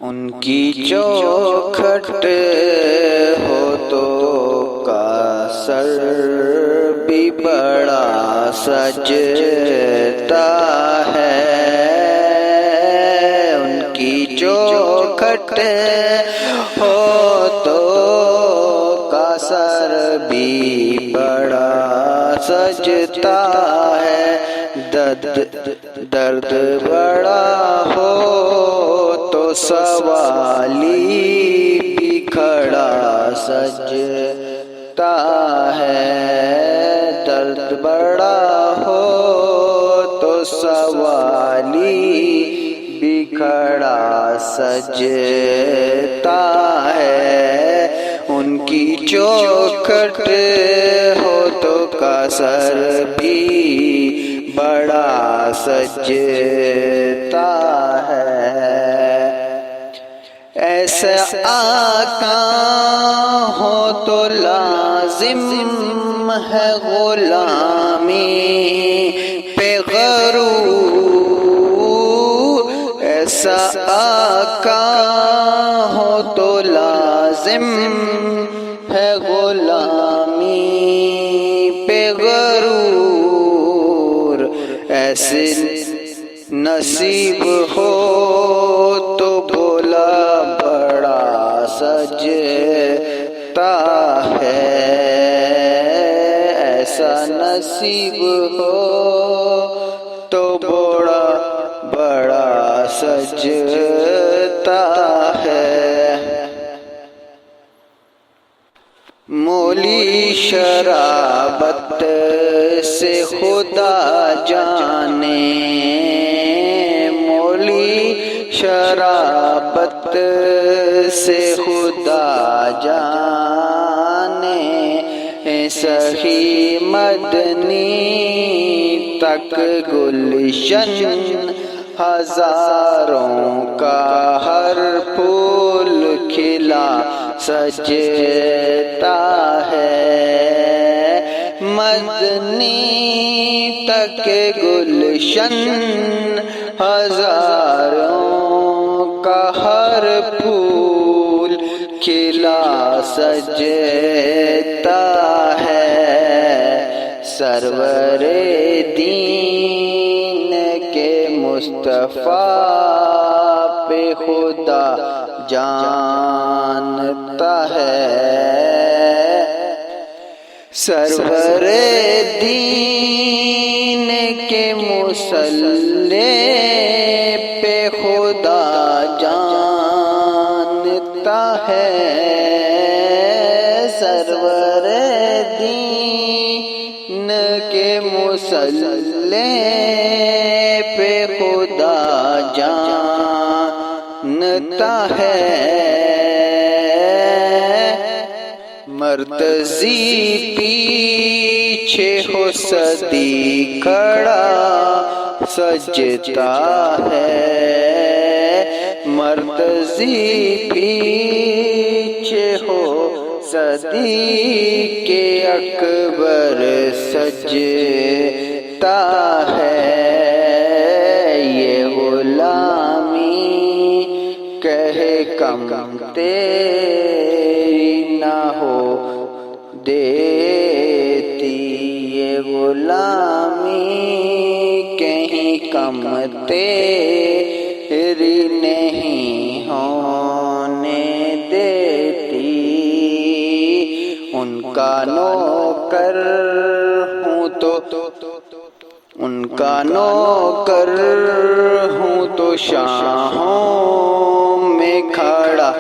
ان کی چوکھٹ ہو تو کا سر بھی بڑا سجتا ہے، ان کی چوکھٹ ہو تو کا سر بھی بڑا سجتا ہے، درد بڑا ہو تو سوالی بھی کھڑا سجتا ہے، درد بڑا ہو تو سوالی بھی کھڑا سجتا ہے، ان کی چوکھٹ ہو تو کا سر بھی بڑا سجتا ہے۔ ایسا آقا ہو تو لازم ہے غلامی پہ غرور، ایسا آقا ہو تو لازم ہے غلامی پہ غرور، ایسے نصیب ہو تو بھولا بڑا سجتا ہے، ایسا نصیب ہو تو بڑا سجتا ہے۔ مولی شرابت سے خدا جانے، مولی شرابت سے خدا جانے، صحیح مدنی تک گلشن ہزاروں کا ہر پھول کھلا سجتا ہے، مدنی تک گلشن ہزاروں کا ہر پھول کھلا سجتا ہے، سرور دین کے مصطفیٰ پہ خدا جانتا ہے، سرور دین کے مصلی پہ خدا جانتا ہے، سرور دین کے مصلی پہ خدا جانتا ہے، مرتضی پیچھے ہو صدی کھڑا سجتا ہے، مرتضی پیچھے ہو صدی کے اکبر سجتا ہے، یہ غلامی کہے کم تیری نہ ہو دیتی، یہ غلامی کہیں کم تیری نہیں ہونے دیتی، ان کا نوکر ہوں تو ان کا نوکر ہوں تو شاہوں میں کھڑا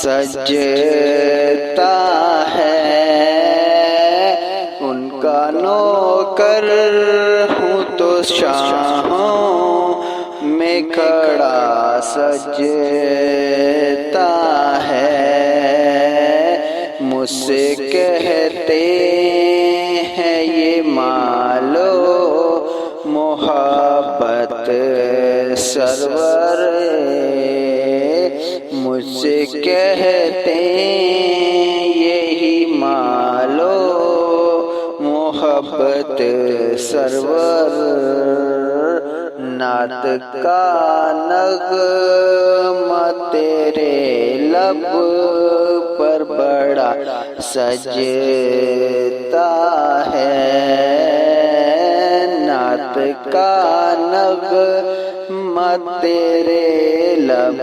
سجتا ہے، ان کا نوکر ہوں تو شاہوں میں کھڑا سجتا ہے، مجھ سے کہتے ہیں یہ مالو محبت سرور، مجھ سے کہتے یہی مالو محبت سرور، نعت کا نغمہ تیرے لب پر بڑا سجتا ہے، نعت کا نغمہ تیرے لب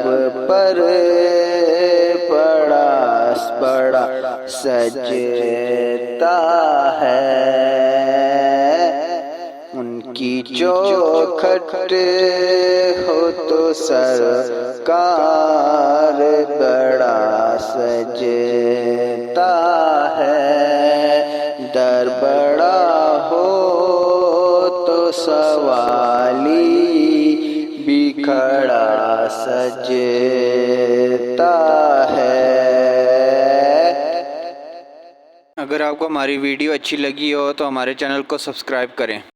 پر بڑا سجتا ہے۔ ان کی چوکھٹ ہو تو سرکار بڑا سجتا ہے، در بڑا ہو تو سوالی بھی کھڑا سجتا ہے۔ اگر آپ کو ہماری ویڈیو اچھی لگی ہو تو ہمارے چینل کو سبسکرائب کریں۔